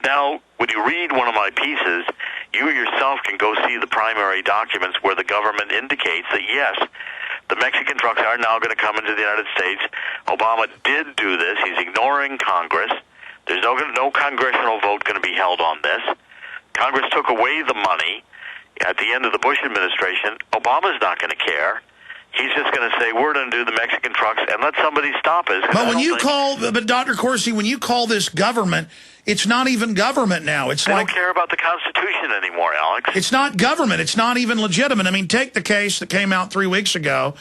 Now, when you read one of my pieces, you yourself can go see the primary documents where the government indicates that, yes, the Mexican trucks are now going to come into the United States. Obama did do this. He's ignoring Congress. There's no congressional vote going to be held on this. Congress took away the money at the end of the Bush administration. Obama's not going to care. He's just going to say, we're going to do the Mexican trucks and let somebody stop us. But Dr. Corsi, when you call this government, it's not even government now. They don't care about the Constitution anymore, Alex. It's not government. It's not even legitimate. I mean, take the case that came out 3 weeks ago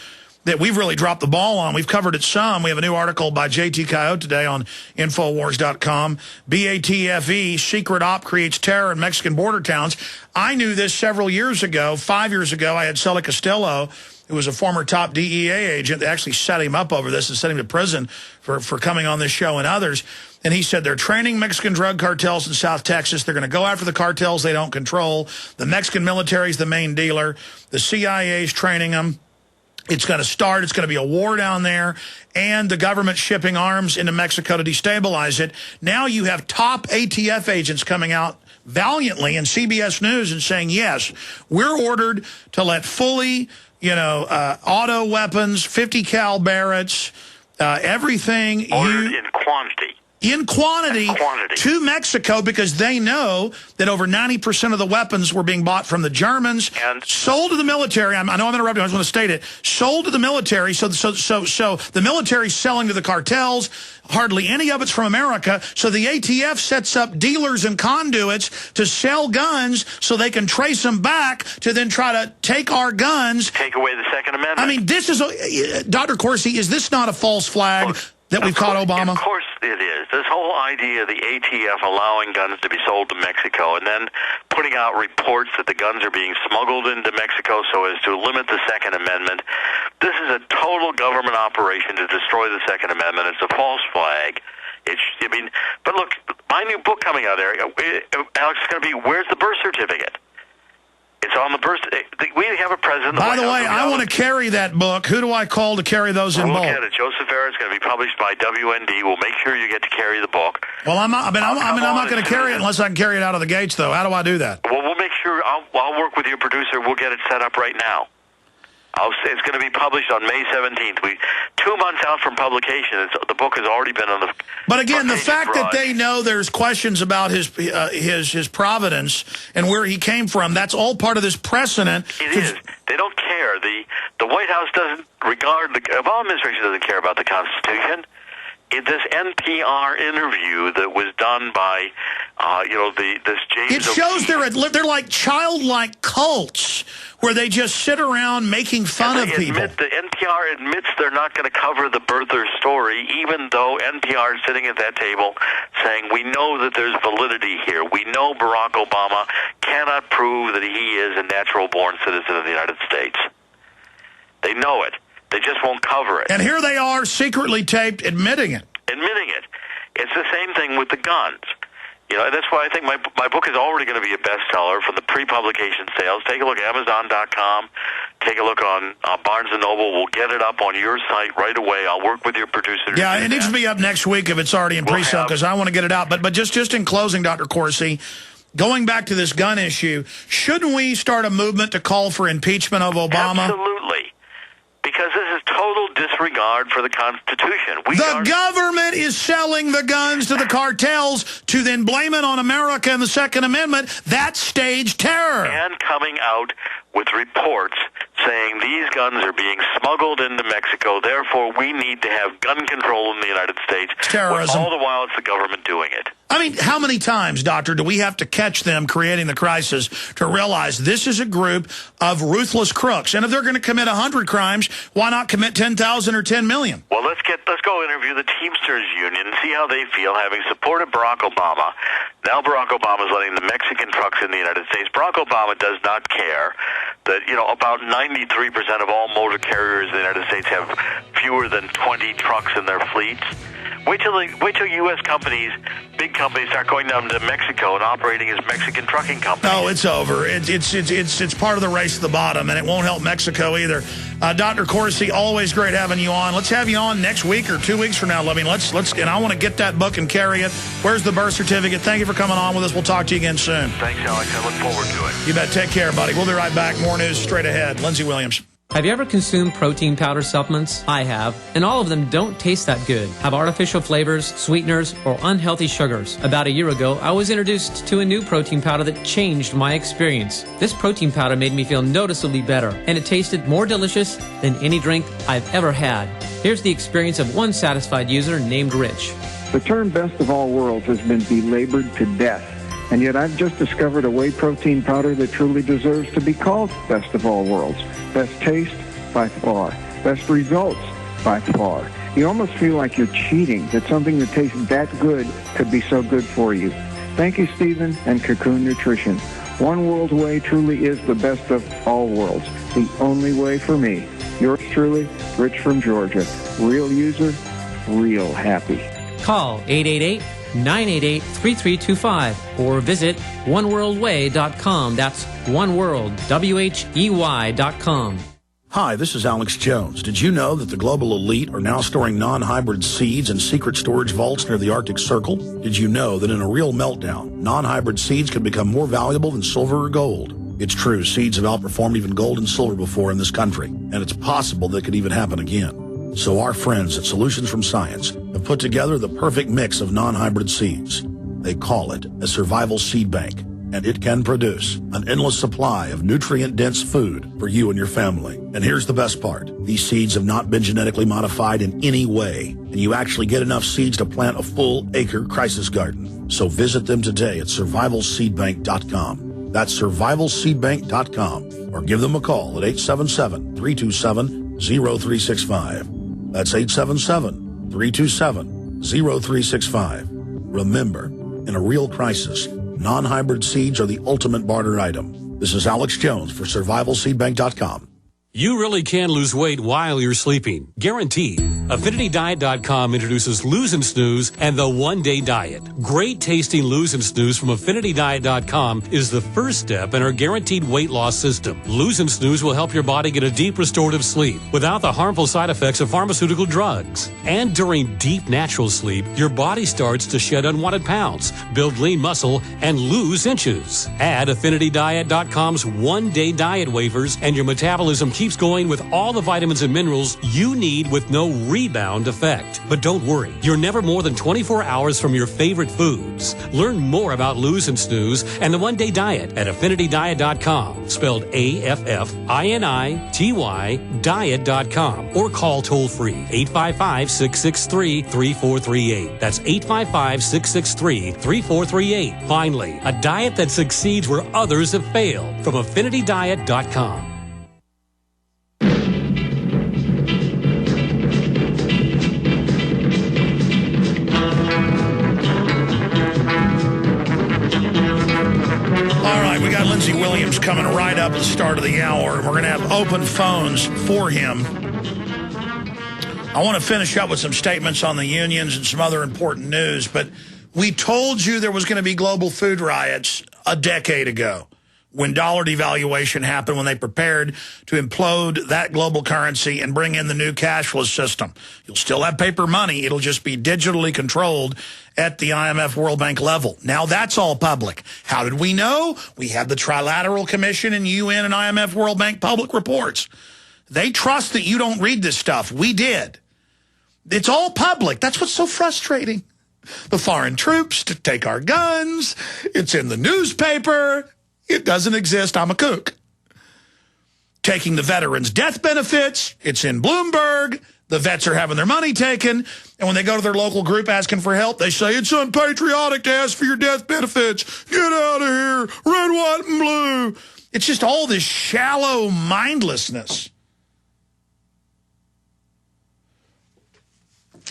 that we've really dropped the ball on. We've covered it some. We have a new article by J.T. Coyote today on Infowars.com. BATFE, secret op creates terror in Mexican border towns. I knew this several years ago. 5 years ago, I had Celia Costello, who was a former top DEA agent. They actually set him up over this and sent him to prison for coming on this show and others. And he said they're training Mexican drug cartels in South Texas. They're going to go after the cartels they don't control. The Mexican military is the main dealer. The CIA is training them. It's going to start. It's going to be a war down there. And the government shipping arms into Mexico to destabilize it. Now you have top ATF agents coming out valiantly in CBS News and saying, yes, we're ordered to let fully, auto weapons, 50 cal Barretts, everything. Ordered in quantity. In quantity to Mexico, because they know that over 90% of the weapons were being bought from the Germans and sold to the military. I know I'm interrupting. I just want to state it. Sold to the military. So the military's selling to the cartels. Hardly any of it's from America. So the ATF sets up dealers and conduits to sell guns so they can trace them back to then try to take our guns. Take away the Second Amendment. I mean, this is, Dr. Corsi, is this not a false flag that we've caught Obama? Of course it is. This whole idea of the ATF allowing guns to be sold to Mexico and then putting out reports that the guns are being smuggled into Mexico so as to limit the Second Amendment, this is a total government operation to destroy the Second Amendment. It's a false flag. But look, my new book coming out there, Alex, is going to be, where's the birth certificate? It's on the birth. We have a president. By the way, I want to carry that book. Who do I call to carry those in bulk? Look at it. Joseph Farah is going to be published by WND. We'll make sure you get to carry the book. Well, I'm not going to carry it unless I can carry it out of the gates, though. How do I do that? Well, we'll make sure. I'll work with your producer. We'll get it set up right now. It's going to be published on May 17th. 2 months out from publication. The book has already been on the. But again, the fact that they know there's questions about his provenance and where he came from, that's all part of this precedent. It is. They don't care. The White House doesn't regard the Obama administration doesn't care about the Constitution. In this NPR interview that was done by, this James. It shows they're like childlike cults where they just sit around making fun of people. The NPR admits they're not going to cover the birther story, even though NPR is sitting at that table saying, we know that there's validity here. We know Barack Obama cannot prove that he is a natural-born citizen of the United States. They know it. They just won't cover it. And here they are, secretly taped, admitting it. It's the same thing with the guns. That's why I think my book is already going to be a bestseller from the pre-publication sales. Take a look at Amazon.com. Take a look on Barnes & Noble. We'll get it up on your site right away. I'll work with your producer. Yeah, it needs to be up next week if it's already in pre-sale, because I want to get it out. But just in closing, Dr. Corsi, going back to this gun issue, shouldn't we start a movement to call for impeachment of Obama? Absolutely. Because this is total disregard for the Constitution. The government is selling the guns to the cartels to then blame it on America and the Second Amendment. That's staged terror. And coming out with reports saying these guns are being smuggled into Mexico, therefore we need to have gun control in the United States. It's terrorism. All the while it's the government doing it. I mean, how many times, Doctor, do we have to catch them creating the crisis to realize this is a group of ruthless crooks? And if they're going to commit 100 crimes, why not commit 10,000 or 10 million? Well, let's go interview the Teamsters Union and see how they feel, having supported Barack Obama. Now Barack Obama is letting the Mexican trucks in the United States. Barack Obama does not care that, about 90% 93% of all motor carriers in the United States have fewer than 20 trucks in their fleets. Wait till U.S. companies, big companies, start going down to Mexico and operating as Mexican trucking companies. No, it's over. It's part of the race to the bottom, and it won't help Mexico either. Dr. Corsi, always great having you on. Let's have you on next week or 2 weeks from now. I mean, let's and I want to get that book and carry it. Where's the birth certificate? Thank you for coming on with us. We'll talk to you again soon. Thanks, Alex. I look forward to it. You bet. Take care, buddy. We'll be right back. More news straight ahead. Lindsey Williams. Have you ever consumed protein powder supplements? I have, and all of them don't taste that good, have artificial flavors, sweeteners, or unhealthy sugars. About a year ago, I was introduced to a new protein powder that changed my experience. This protein powder made me feel noticeably better, and it tasted more delicious than any drink I've ever had. Here's the experience of one satisfied user named Rich. The term best of all worlds has been belabored to death. And yet I've just discovered a whey protein powder that truly deserves to be called best of all worlds. Best taste, by far. Best results, by far. You almost feel like you're cheating, that something that tastes that good could be so good for you. Thank you, Stephen and Cocoon Nutrition. One World Whey truly is the best of all worlds. The only way for me. Yours truly, Rich from Georgia. Real user, real happy. Call 888-988-3325 or visit oneworldwhey.com. That's oneworld.com. Hi, this is Alex Jones. Did you know that the global elite are now storing non-hybrid seeds in secret storage vaults near the Arctic Circle? Did you know that in a real meltdown, non-hybrid seeds can become more valuable than silver or gold? It's true, seeds have outperformed even gold and silver before in this country, and it's possible that could even happen again. So our friends at Solutions from Science have put together the perfect mix of non-hybrid seeds. They call it a survival seed bank, and it can produce an endless supply of nutrient-dense food for you and your family. And here's the best part. These seeds have not been genetically modified in any way, and you actually get enough seeds to plant a full-acre crisis garden. So visit them today at survivalseedbank.com. That's survivalseedbank.com, or give them a call at 877-327-0365. That's 877-327-0365. Remember, in a real crisis, non-hybrid seeds are the ultimate barter item. This is Alex Jones for survivalseedbank.com. You really can lose weight while you're sleeping. Guaranteed. AffinityDiet.com introduces Lose and Snooze and the One-Day Diet. Great tasting Lose and Snooze from AffinityDiet.com is the first step in our guaranteed weight loss system. Lose and Snooze will help your body get a deep restorative sleep without the harmful side effects of pharmaceutical drugs. And during deep natural sleep, your body starts to shed unwanted pounds, build lean muscle, and lose inches. Add AffinityDiet.com's One-Day Diet wafers and your metabolism keeps going with all the vitamins and minerals you need with no rebound effect. But don't worry, you're never more than 24 hours from your favorite foods. Learn more about Lose and Snooze and the One-Day Diet at AffinityDiet.com, spelled AFFINITY diet.com, or call toll-free 855-663-3438. That's 855-663-3438. Finally, a diet that succeeds where others have failed from AffinityDiet.com. Lindsey Williams coming right up at the start of the hour. We're going to have open phones for him. I want to finish up with some statements on the unions and some other important news, but we told you there was going to be global food riots a decade ago when dollar devaluation happened, when they prepared to implode that global currency and bring in the new cashless system. You'll still have paper money. It'll just be digitally controlled at the IMF World Bank level. Now that's all public. How did we know? We have the Trilateral Commission and UN and IMF World Bank public reports. They trust that you don't read this stuff. We did. It's all public. That's what's so frustrating. The foreign troops to take our guns. It's in the newspaper. It doesn't exist. I'm a kook. Taking the veterans' death benefits. It's in Bloomberg. The vets are having their money taken. And when they go to their local group asking for help, they say, it's unpatriotic to ask for your death benefits. Get out of here. Red, white, and blue. It's just all this shallow mindlessness.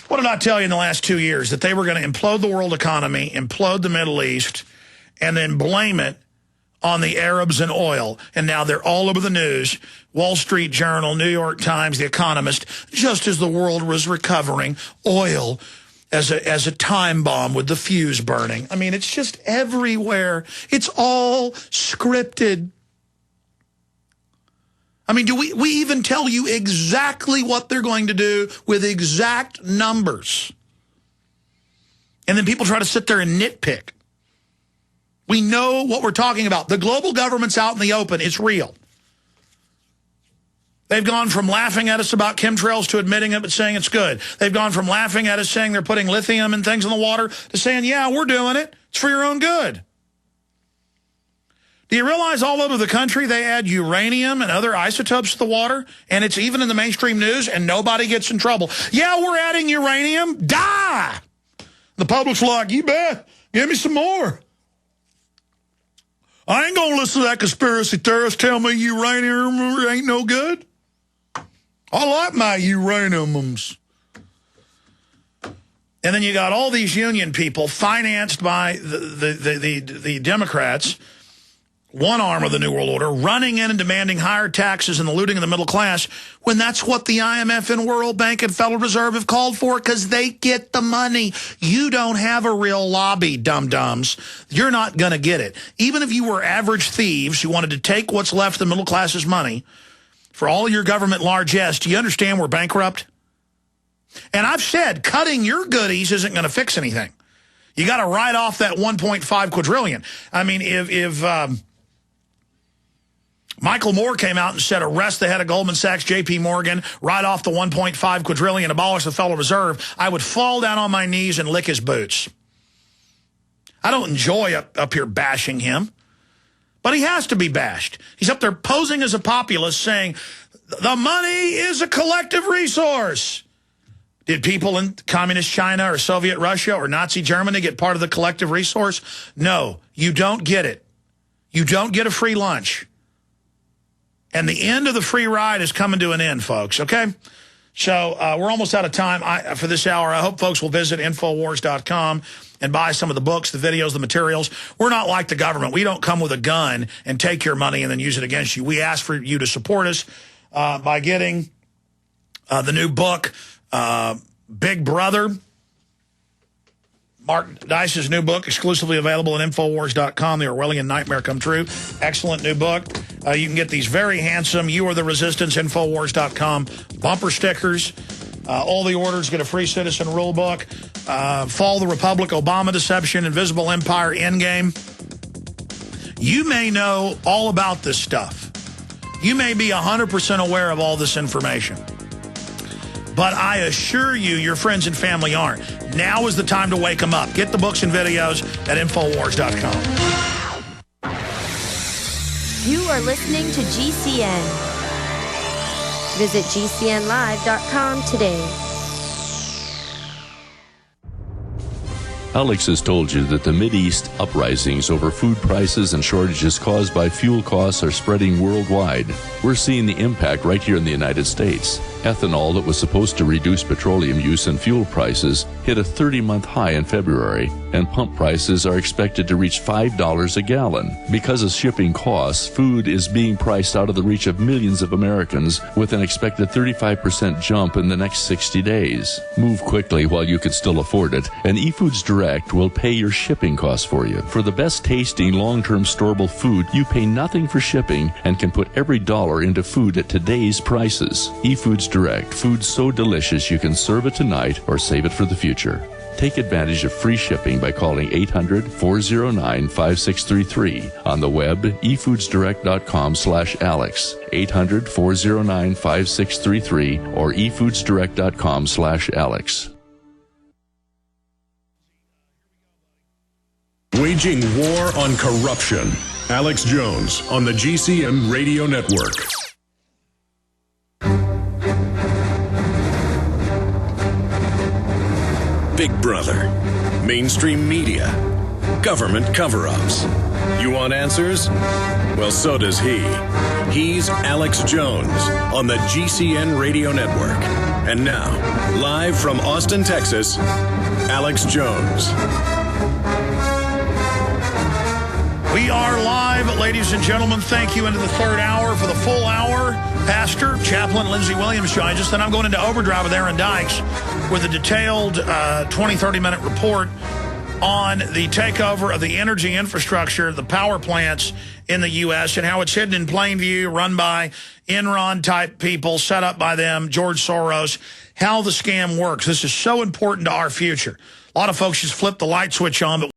What did I tell you in the last 2 years? That they were going to implode the world economy, implode the Middle East, and then blame it on the Arabs and oil, and now they're all over the news. Wall Street Journal, New York Times, The Economist, just as the world was recovering, oil as a time bomb with the fuse burning. I mean, it's just everywhere. It's all scripted. I mean, do we even tell you exactly what they're going to do with exact numbers? And then people try to sit there and nitpick. We know what we're talking about. The global government's out in the open. It's real. They've gone from laughing at us about chemtrails to admitting it but saying it's good. They've gone from laughing at us saying they're putting lithium and things in the water to saying, yeah, we're doing it. It's for your own good. Do you realize all over the country they add uranium and other isotopes to the water? And it's even in the mainstream news and nobody gets in trouble. Yeah, we're adding uranium. Die! The public's like, you bet. Give me some more. I ain't going to listen to that conspiracy theorist tell me uranium ain't no good. I like my uraniums. And then you got all these union people financed by the Democrats, one arm of the New World Order, running in and demanding higher taxes and the looting of the middle class, when that's what the IMF and World Bank and Federal Reserve have called for, because they get the money. You don't have a real lobby, dum-dums. You're not going to get it. Even if you were average thieves who wanted to take what's left of the middle class's money for all your government largesse, do you understand we're bankrupt? And I've said cutting your goodies isn't going to fix anything. You got to write off that 1.5 quadrillion. I mean, if Michael Moore came out and said, arrest the head of Goldman Sachs, J.P. Morgan, write off the 1.5 quadrillion, abolish the Federal Reserve, I would fall down on my knees and lick his boots. I don't enjoy up here bashing him, but he has to be bashed. He's up there posing as a populist saying, the money is a collective resource. Did people in communist China or Soviet Russia or Nazi Germany get part of the collective resource? No, you don't get it. You don't get a free lunch. And the end of the free ride is coming to an end, folks, okay? So we're almost out of time for this hour. I hope folks will visit Infowars.com and buy some of the books, the videos, the materials. We're not like the government. We don't come with a gun and take your money and then use it against you. We ask for you to support us by getting the new book, Big Brother. Mark Dice's new book, exclusively available at Infowars.com, The Orwellian Nightmare Come True. Excellent new book. You can get these very handsome You Are the Resistance, Infowars.com bumper stickers. All the orders get a free citizen rule book. Fall the Republic, Obama Deception, Invisible Empire, Endgame. You may know all about this stuff. You may be 100% aware of all this information. But I assure you, your friends and family aren't. Now is the time to wake them up. Get the books and videos at Infowars.com. You are listening to GCN. Visit GCNlive.com today. Alex has told you that the Mideast uprisings over food prices and shortages caused by fuel costs are spreading worldwide. We're seeing the impact right here in the United States. Ethanol that was supposed to reduce petroleum use and fuel prices hit a 30-month high in February, and pump prices are expected to reach $5 a gallon. Because of shipping costs, food is being priced out of the reach of millions of Americans, with an expected 35% jump in the next 60 days. Move quickly while you can still afford it, and eFoods Direct will pay your shipping costs for you. For the best tasting, long-term storable food, you pay nothing for shipping and can put every dollar into food at today's prices. eFoods Direct, food so delicious you can serve it tonight or save it for the future. Take advantage of free shipping by calling 800-409-5633. On the web, efoodsdirect.com/Alex, 800-409-5633, or efoodsdirect.com/Alex. Waging war on corruption. Alex Jones on the GCN Radio Network. Big Brother, mainstream media, government cover-ups. You want answers? Well, so does he. He's Alex Jones on the GCN Radio Network. And now, live from Austin, Texas, Alex Jones. We are live ladies and gentlemen, thank you into the third hour. For the full hour, Pastor, Chaplain Lindsey Williams joins us. Then I'm going into overdrive with Aaron Dykes with a detailed 20, 30-minute report on the takeover of the energy infrastructure, the power plants in the U.S., and how it's hidden in plain view, run by Enron-type people, set up by them, George Soros, how the scam works. This is so important to our future. A lot of folks just flip the light switch on, but